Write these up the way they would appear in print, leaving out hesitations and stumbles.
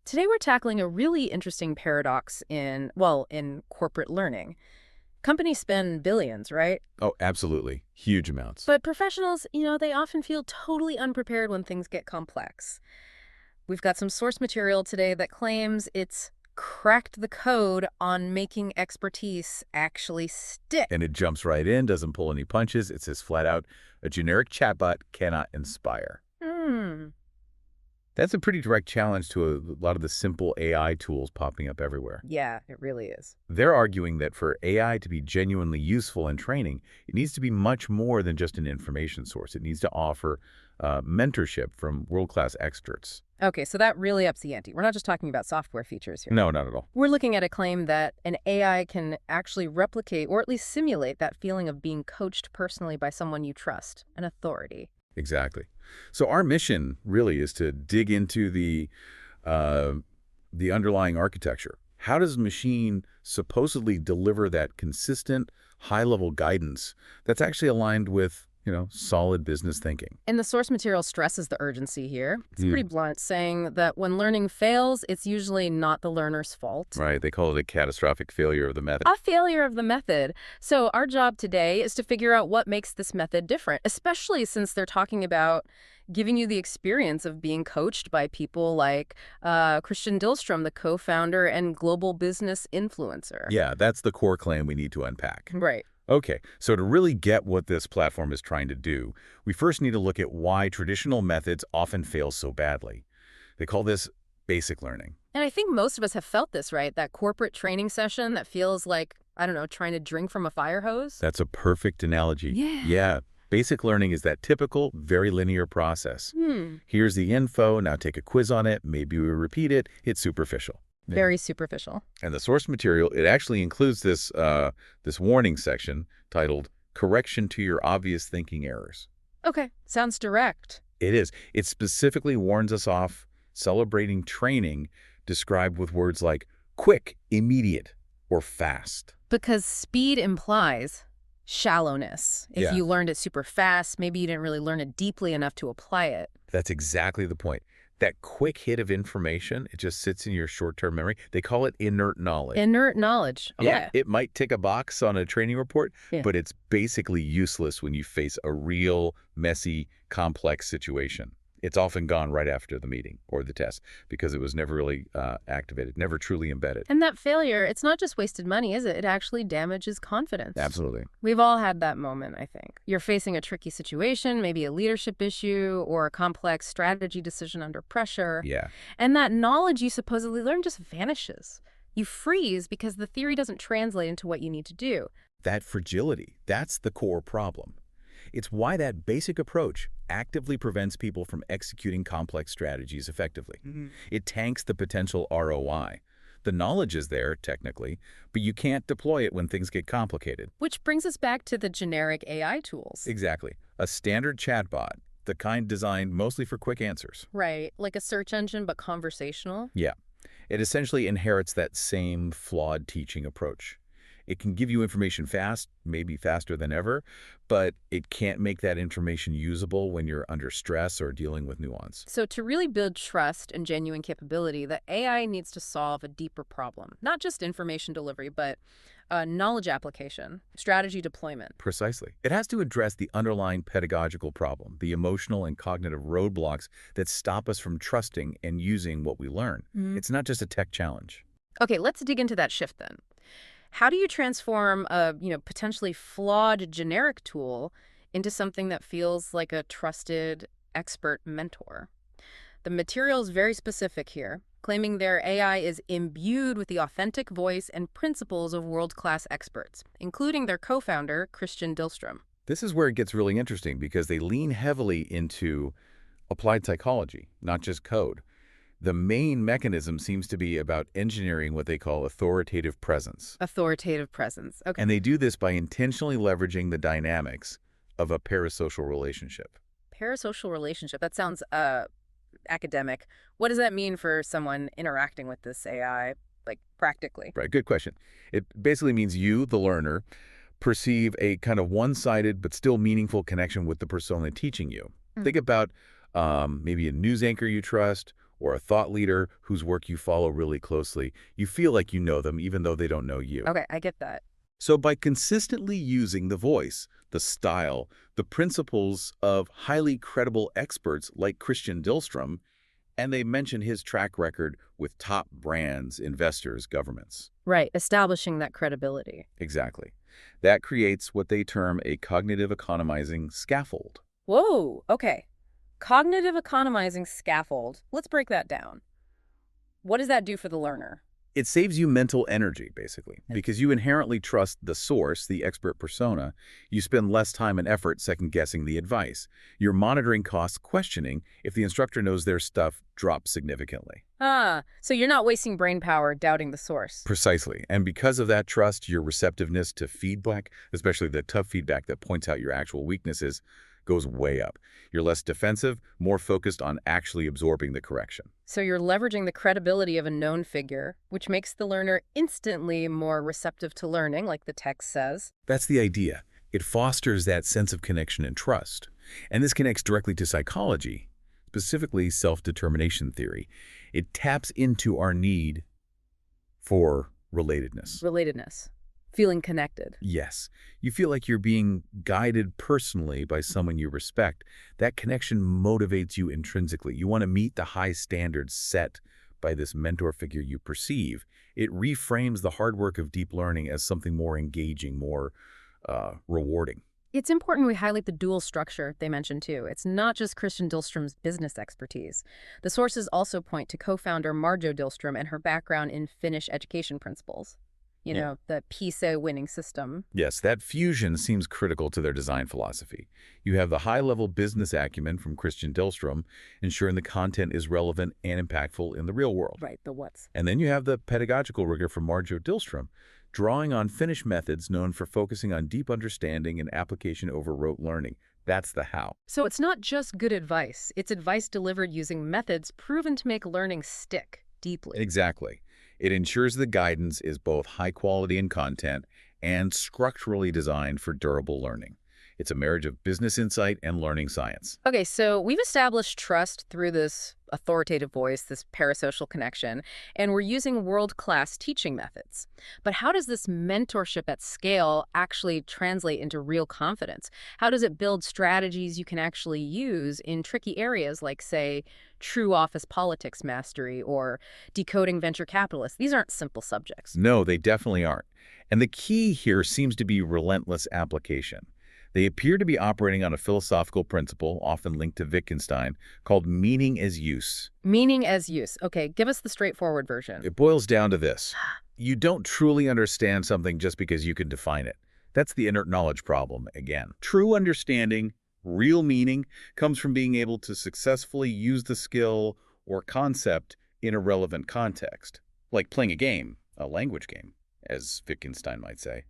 Today we're tackling a really interesting paradox in corporate learning. Companies spend billions, right? Oh, absolutely. Huge amounts. But professionals, they often feel totally unprepared when things get complex. We've got some source material today that claims it's cracked the code on making expertise actually stick. And it jumps right in, doesn't pull any punches. It says flat out, a generic chatbot cannot inspire. Hmm. That's a pretty direct challenge to a lot of the simple AI tools popping up everywhere. Yeah, it really is. They're arguing that for AI to be genuinely useful in training, it needs to be much more than just an information source. It needs to offer mentorship from world-class experts. Okay, so that really ups the ante. We're not just talking about software features here. No, not at all. We're looking at a claim that an AI can actually replicate or at least simulate that feeling of being coached personally by someone you trust, an authority. Exactly. So our mission really is to dig into the underlying architecture. How does a machine supposedly deliver that consistent, high-level guidance that's actually aligned with, solid business thinking? And the source material stresses the urgency here. It's pretty blunt, saying that when learning fails, it's usually not the learner's fault. Right. They call it a catastrophic failure of the method. A failure of the method. So our job today is to figure out what makes this method different, especially since they're talking about giving you the experience of being coached by people like Christian Dillstrom, the co-founder and global business influencer. Yeah, that's the core claim we need to unpack. Right. Okay, so to really get what this platform is trying to do, we first need to look at why traditional methods often fail so badly. They call this basic learning. And I think most of us have felt this, right? That corporate training session that feels like, I don't know, trying to drink from a fire hose. That's a perfect analogy. Yeah. Yeah. Basic learning is that typical, very linear process. Here's the info, now take a quiz on it, maybe we repeat it. It's superficial. Very superficial. And the source material, it actually includes this warning section titled Correction to Your Obvious Thinking Errors. Okay, sounds direct. It is. It specifically warns us off celebrating training described with words like quick, immediate, or fast. Because speed implies shallowness. If Yeah. you learned it super fast, maybe you didn't really learn it deeply enough to apply it. That's exactly the point. That quick hit of information, it just sits in your short-term memory. They call it inert knowledge. Inert knowledge. Okay. Yeah, it might tick a box on a training report, Yeah. but it's basically useless when you face a real, messy, complex situation. It's often gone right after the meeting or the test because it was never really activated, never truly embedded. And that failure, it's not just wasted money, is it? It actually damages confidence. Absolutely. We've all had that moment, I think. You're facing a tricky situation, maybe a leadership issue or a complex strategy decision under pressure. Yeah. And that knowledge you supposedly learned just vanishes. You freeze because the theory doesn't translate into what you need to do. That fragility, that's the core problem. It's why that basic approach actively prevents people from executing complex strategies effectively. It tanks the potential ROI. The knowledge is there, technically, but you can't deploy it when things get complicated. Which brings us back to the generic AI tools. Exactly. A standard chatbot, the kind designed mostly for quick answers. Right, like a search engine, but conversational. Yeah. It essentially inherits that same flawed teaching approach. It can give you information fast, maybe faster than ever, but it can't make that information usable when you're under stress or dealing with nuance. So to really build trust and genuine capability, the AI needs to solve a deeper problem. Not just information delivery, but knowledge application, strategy deployment. Precisely. It has to address the underlying pedagogical problem, the emotional and cognitive roadblocks that stop us from trusting and using what we learn. It's not just a tech challenge. Okay, let's dig into that shift then. How do you transform a, potentially flawed generic tool into something that feels like a trusted expert mentor? The material is very specific here, claiming their AI is imbued with the authentic voice and principles of world-class experts, including their co-founder, Christian Dillstrom. This is where it gets really interesting because they lean heavily into applied psychology, not just code. The main mechanism seems to be about engineering what they call authoritative presence. Authoritative presence. Okay. And they do this by intentionally leveraging the dynamics of a parasocial relationship. Parasocial relationship. That sounds academic. What does that mean for someone interacting with this AI, like practically? Right, good question. It basically means you, the learner, perceive a kind of one-sided but still meaningful connection with the persona teaching you. Think about maybe a news anchor you trust or a thought leader whose work you follow really closely, you feel like you know them even though they don't know you. Okay, I get that. So by consistently using the voice, the style, the principles of highly credible experts like Christian Dillstrom, and they mention his track record with top brands, investors, governments. Right, establishing that credibility. Exactly. That creates what they term a cognitive economizing scaffold. Whoa, okay. Cognitive economizing scaffold. Let's break that down. What does that do for the learner? It saves you mental energy, basically, because you inherently trust the source, the expert persona. You spend less time and effort second-guessing the advice. You're monitoring costs, questioning if the instructor knows their stuff drops significantly. Ah, so you're not wasting brain power doubting the source. Precisely. And because of that trust, your receptiveness to feedback, especially the tough feedback that points out your actual weaknesses, goes way up. You're less defensive, more focused on actually absorbing the correction. So you're leveraging the credibility of a known figure, which makes the learner instantly more receptive to learning, like the text says. That's the idea. It fosters that sense of connection and trust. And this connects directly to psychology, specifically self-determination theory. It taps into our need for relatedness. Relatedness. Feeling connected. Yes, you feel like you're being guided personally by someone you respect. That connection motivates you intrinsically. You want to meet the high standards set by this mentor figure you perceive. It reframes the hard work of deep learning as something more engaging, more rewarding. It's important we highlight the dual structure they mentioned too. It's not just Christian Dillstrom's business expertise. The sources also point to co-founder Marjo Dillstrom and her background in Finnish education principles. You know, the PISA winning system. Yes, that fusion seems critical to their design philosophy. You have the high-level business acumen from Christian Dillstrom, ensuring the content is relevant and impactful in the real world. Right, the what's. And then you have the pedagogical rigor from Marjo Dillstrom, drawing on Finnish methods known for focusing on deep understanding and application over rote learning. That's the how. So it's not just good advice. It's advice delivered using methods proven to make learning stick deeply. Exactly. It ensures the guidance is both high quality in content and structurally designed for durable learning. It's a marriage of business insight and learning science. Okay, so we've established trust through this authoritative voice, this parasocial connection, and we're using world-class teaching methods. But how does this mentorship at scale actually translate into real confidence? How does it build strategies you can actually use in tricky areas like, say, true office politics mastery or decoding venture capitalists? These aren't simple subjects. No, they definitely aren't. And the key here seems to be relentless application. They appear to be operating on a philosophical principle, often linked to Wittgenstein, called meaning as use. Meaning as use. Okay, give us the straightforward version. It boils down to this. You don't truly understand something just because you can define it. That's the inert knowledge problem again. True understanding, real meaning, comes from being able to successfully use the skill or concept in a relevant context. Like playing a game, a language game, as Wittgenstein might say.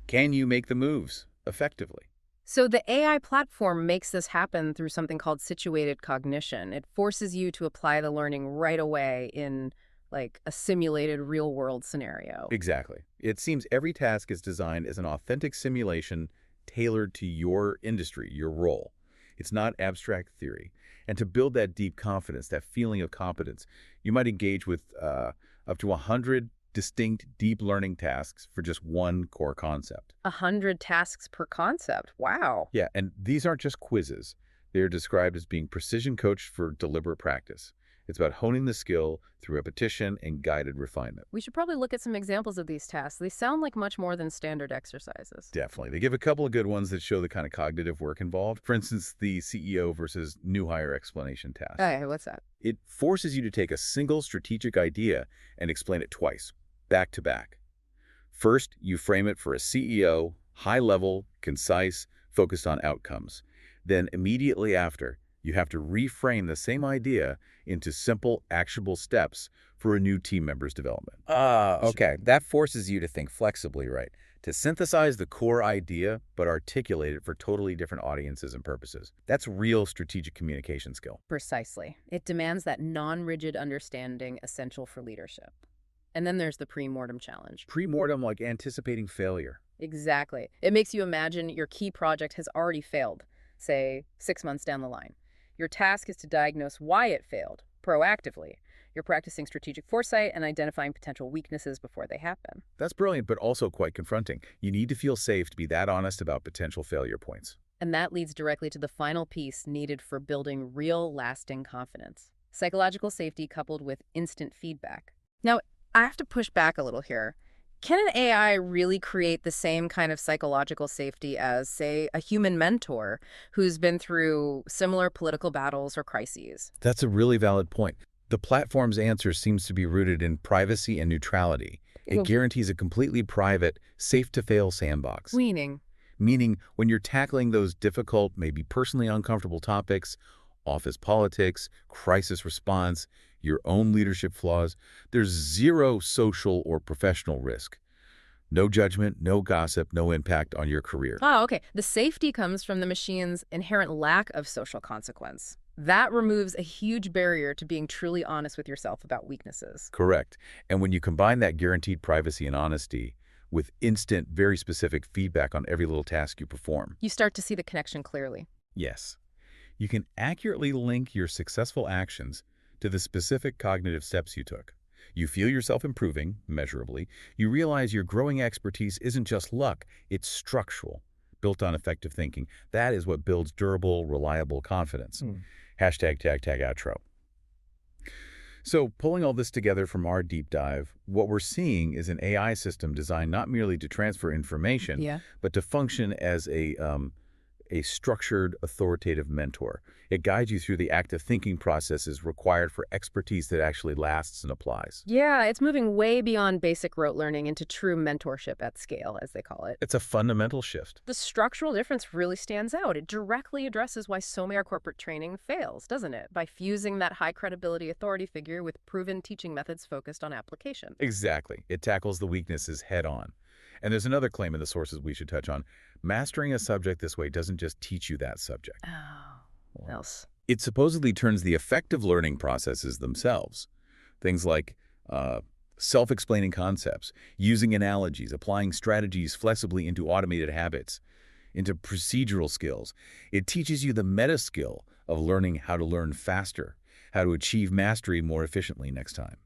Can you make the moves effectively? So the AI platform makes this happen through something called situated cognition. It forces you to apply the learning right away in like a simulated real-world scenario. Exactly. It seems every task is designed as an authentic simulation tailored to your industry, your role. It's not abstract theory. And to build that deep confidence, that feeling of competence, you might engage with up to 100 distinct deep learning tasks for just one core concept. 100 tasks per concept. Wow. Yeah, and these aren't just quizzes. They're described as being precision coached for deliberate practice. It's about honing the skill through repetition and guided refinement. We should probably look at some examples of these tasks. They sound like much more than standard exercises. Definitely. They give a couple of good ones that show the kind of cognitive work involved. For instance, the CEO versus new hire explanation task. Okay, what's that? It forces you to take a single strategic idea and explain it twice, back to back. First, you frame it for a CEO, high level, concise, focused on outcomes. Then immediately after, you have to reframe the same idea into simple, actionable steps for a new team member's development. Okay. That forces you to think flexibly, right? To synthesize the core idea, but articulate it for totally different audiences and purposes. That's real strategic communication skill. Precisely. It demands that non-rigid understanding essential for leadership. And then there's the pre-mortem challenge. Pre-mortem, like anticipating failure. Exactly. It makes you imagine your key project has already failed, say 6 months down the line. Your task is to diagnose why it failed, proactively. You're practicing strategic foresight and identifying potential weaknesses before they happen. That's brilliant, but also quite confronting. You need to feel safe to be that honest about potential failure points. And that leads directly to the final piece needed for building real, lasting confidence. Psychological safety coupled with instant feedback. Now, I have to push back a little here. Can an AI really create the same kind of psychological safety as, say, a human mentor who's been through similar political battles or crises? That's a really valid point. The platform's answer seems to be rooted in privacy and neutrality. It guarantees a completely private, safe-to-fail sandbox. Meaning, when you're tackling those difficult, maybe personally uncomfortable topics, office politics, crisis response, your own leadership flaws, there's zero social or professional risk. No judgment, no gossip, no impact on your career. Oh, okay. The safety comes from the machine's inherent lack of social consequence. That removes a huge barrier to being truly honest with yourself about weaknesses. Correct. And when you combine that guaranteed privacy and honesty with instant, very specific feedback on every little task you perform, You start to see the connection clearly. yes, you can accurately link your successful actions to the specific cognitive steps you took. You feel yourself improving, measurably. You realize your growing expertise isn't just luck, it's structural, built on effective thinking. That is what builds durable, reliable confidence. Hashtag tag outro. So pulling all this together from our deep dive, what we're seeing is an AI system designed not merely to transfer information, but to function as a structured, authoritative mentor. It guides you through the active thinking processes required for expertise that actually lasts and applies. Yeah, it's moving way beyond basic rote learning into true mentorship at scale, as they call it. It's a fundamental shift. The structural difference really stands out. It directly addresses why so many of our corporate training fails, doesn't it? By fusing that high credibility authority figure with proven teaching methods focused on application. Exactly. It tackles the weaknesses head on. And there's another claim in the sources we should touch on. Mastering a subject this way doesn't just teach you that subject. Oh, what else? It supposedly turns the effective learning processes themselves. Things like self-explaining concepts, using analogies, applying strategies flexibly into automated habits, into procedural skills. It teaches you the meta skill of learning how to learn faster, how to achieve mastery more efficiently next time.